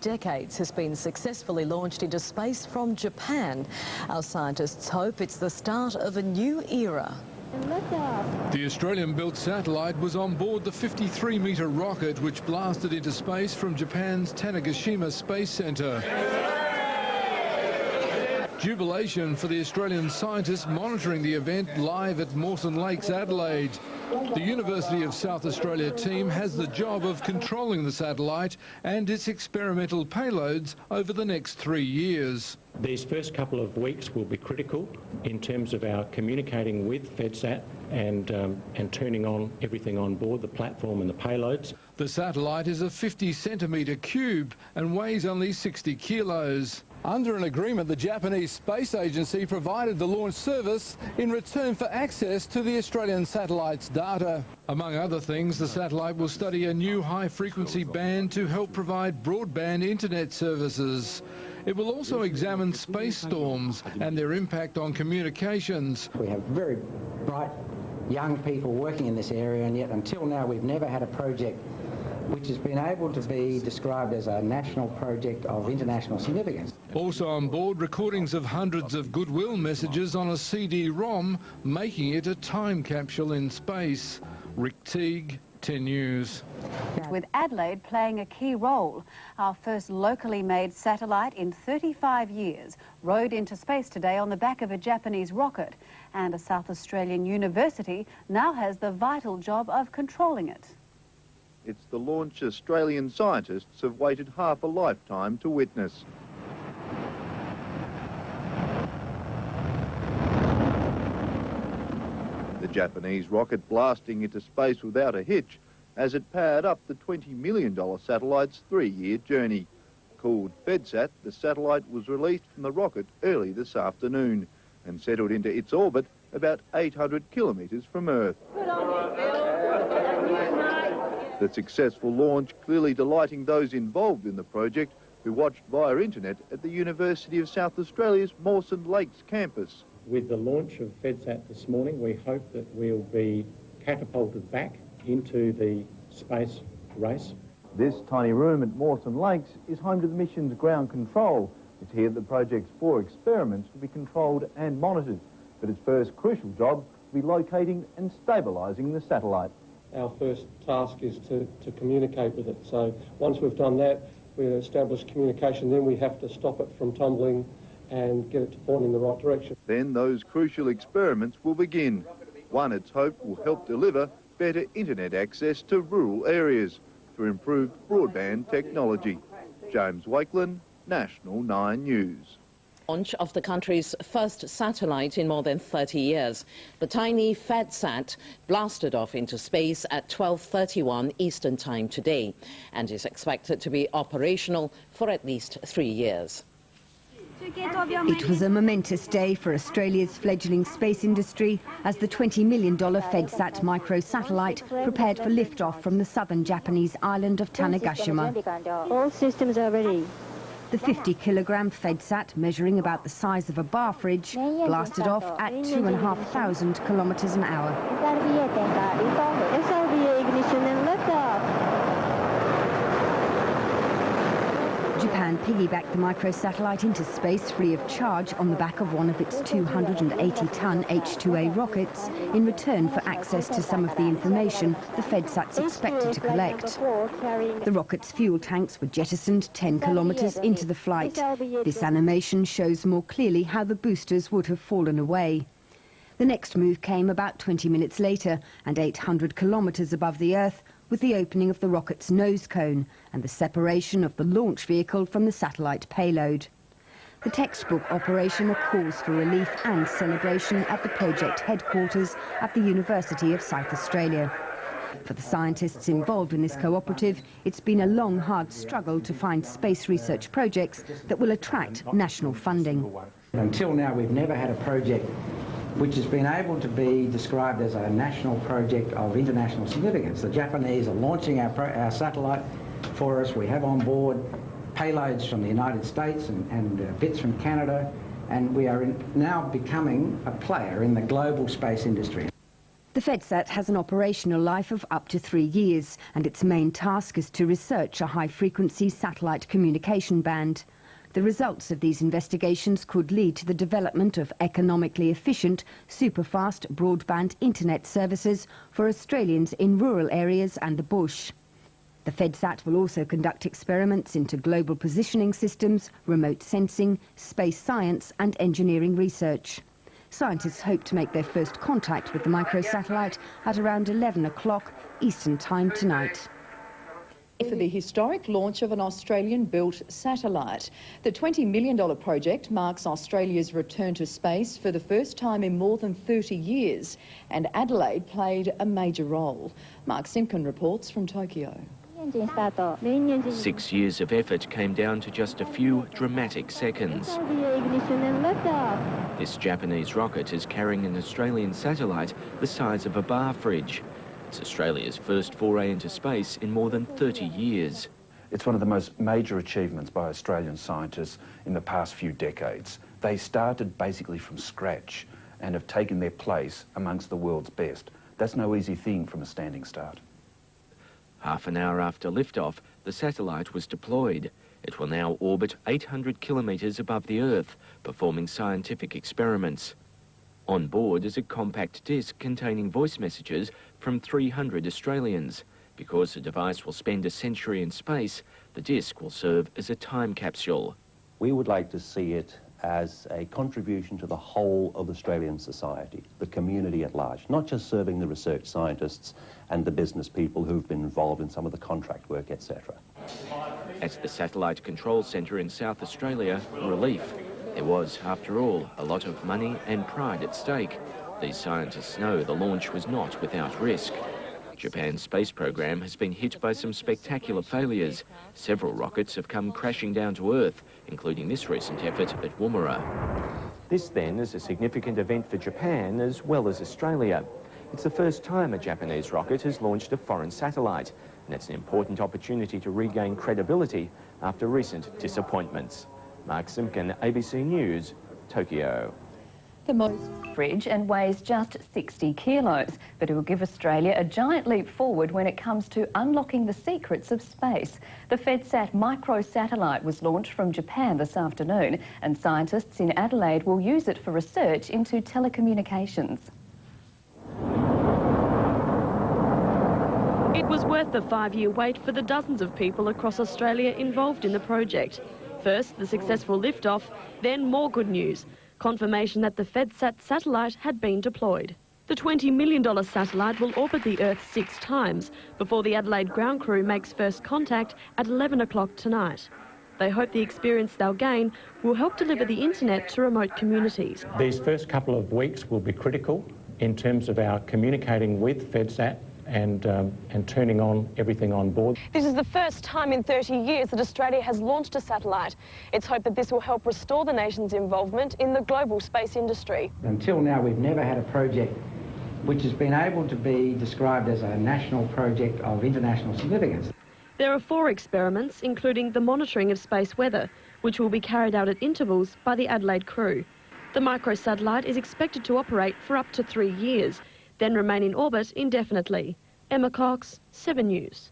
decades has been successfully launched into space from Japan. Our scientists hope it's the start of a new era. The Australian-built satellite was on board the 53-metre rocket which blasted into space from Japan's Tanegashima Space Centre. Jubilation for the Australian scientists monitoring the event live at Mawson Lakes, Adelaide. The University of South Australia team has the job of controlling the satellite and its experimental payloads over the next 3 years. These first couple of weeks will be critical in terms of our communicating with Fedsat and turning on everything on board, the platform and the payloads. The satellite is a 50-centimetre cube and weighs only 60 kilos. Under an agreement, the Japanese Space Agency provided the launch service in return for access to the Australian satellite's data. Among other things, the satellite will study a new high-frequency band to help provide broadband internet services. It will also examine space storms and their impact on communications. We have very bright young people working in this area, and yet until now we've never had a project which has been able to be described as a national project of international significance. Also on board, recordings of hundreds of goodwill messages on a CD-ROM, making it a time capsule in space. Rick Teague, 10 News. With Adelaide playing a key role, our first locally made satellite in 35 years rode into space today on the back of a Japanese rocket, and a South Australian university now has the vital job of controlling it. It's the launch Australian scientists have waited half a lifetime to witness. The Japanese rocket blasting into space without a hitch as it powered up the $20 million satellite's 3-year journey. Called Fedsat, the satellite was released from the rocket early this afternoon and settled into its orbit about 800 kilometres from Earth. The successful launch clearly delighting those involved in the project who watched via internet at the University of South Australia's Mawson Lakes campus. With the launch of Fedsat this morning, we hope that we'll be catapulted back into the space race. This tiny room at Mawson Lakes is home to the mission's ground control. It's here that the project's 4 experiments will be controlled and monitored. But its first crucial job will be locating and stabilising the satellite. Our first task is to communicate with it. So once we've done that, we establish communication, then we have to stop it from tumbling and get it to point in the right direction. Then those crucial experiments will begin. One, it's hoped, will help deliver better internet access to rural areas through improved broadband technology. James Wakeland, National 9 News. Launch of the country's first satellite in more than 30 years. The tiny Fedsat blasted off into space at 12:31 Eastern Time today and is expected to be operational for at least 3 years. It was a momentous day for Australia's fledgling space industry as the $20 million Fedsat microsatellite prepared for liftoff from the southern Japanese island of Tanegashima. All systems are ready. The 50-kilogram Fedsat, measuring about the size of a bar fridge, blasted off at 2,500 kilometres an hour. Ignition and liftoff. Japan piggybacked the microsatellite into space free of charge on the back of one of its 280-ton H-2A rockets in return for access to some of the information the Fedsat's expected to collect. The rocket's fuel tanks were jettisoned 10 kilometres into the flight. This animation shows more clearly how the boosters would have fallen away. The next move came about 20 minutes later and 800 kilometres above the Earth, with the opening of the rocket's nose cone and the separation of the launch vehicle from the satellite payload. The textbook operation calls for relief and celebration at the project headquarters at the University of South Australia. For the scientists involved in this cooperative, it's been a long, hard struggle to find space research projects that will attract national funding. Until now, we've never had a project which has been able to be described as a national project of international significance. The Japanese are launching our satellite for us. We have on board payloads from the United States and bits from Canada, and we are now becoming a player in the global space industry. The Fedsat has an operational life of up to 3 years, and its main task is to research a high-frequency satellite communication band. The results of these investigations could lead to the development of economically efficient, super-fast broadband internet services for Australians in rural areas and the bush. The Fedsat will also conduct experiments into global positioning systems, remote sensing, space science and engineering research. Scientists hope to make their first contact with the microsatellite at around 11 o'clock Eastern Time tonight. For the historic launch of an Australian-built satellite. The $20 million project marks Australia's return to space for the first time in more than 30 years, and Adelaide played a major role. Mark Simpkin reports from Tokyo. 6 years of effort came down to just a few dramatic seconds. This Japanese rocket is carrying an Australian satellite the size of a bar fridge. It's Australia's first foray into space in more than 30 years. It's one of the most major achievements by Australian scientists in the past few decades. They started basically from scratch and have taken their place amongst the world's best. That's no easy thing from a standing start. Half an hour after liftoff, the satellite was deployed. It will now orbit 800 kilometres above the Earth, performing scientific experiments. On board is a compact disc containing voice messages from 300 Australians. Because the device will spend a century in space, the disc will serve as a time capsule. We would like to see it as a contribution to the whole of Australian society, the community at large, not just serving the research scientists and the business people who've been involved in some of the contract work, etc. At the Satellite Control Centre in South Australia, relief. There was, after all, a lot of money and pride at stake. These scientists know the launch was not without risk. Japan's space program has been hit by some spectacular failures. Several rockets have come crashing down to Earth, including this recent effort at Woomera. This, then, is a significant event for Japan as well as Australia. It's the first time a Japanese rocket has launched a foreign satellite, and it's an important opportunity to regain credibility after recent disappointments. Mark Simpkin, ABC News, Tokyo. The most fridge and weighs just 60 kilos, but it will give Australia a giant leap forward when it comes to unlocking the secrets of space. The Fedsat microsatellite was launched from Japan this afternoon, and scientists in Adelaide will use it for research into telecommunications. It was worth the 5-year wait for the dozens of people across Australia involved in the project. First, the successful liftoff, then more good news. Confirmation that the Fedsat satellite had been deployed. The $20 million satellite will orbit the Earth 6 times before the Adelaide ground crew makes first contact at 11 o'clock tonight. They hope the experience they'll gain will help deliver the internet to remote communities. These first couple of weeks will be critical in terms of our communicating with Fedsat and turning on everything on board. This is the first time in 30 years that Australia has launched a satellite. It's hoped that this will help restore the nation's involvement in the global space industry. Until now, we've never had a project which has been able to be described as a national project of international significance. There are 4 experiments, including the monitoring of space weather, which will be carried out at intervals by the Adelaide crew. The microsatellite is expected to operate for up to 3 years, then remain in orbit indefinitely. Emma Cox, 7 News.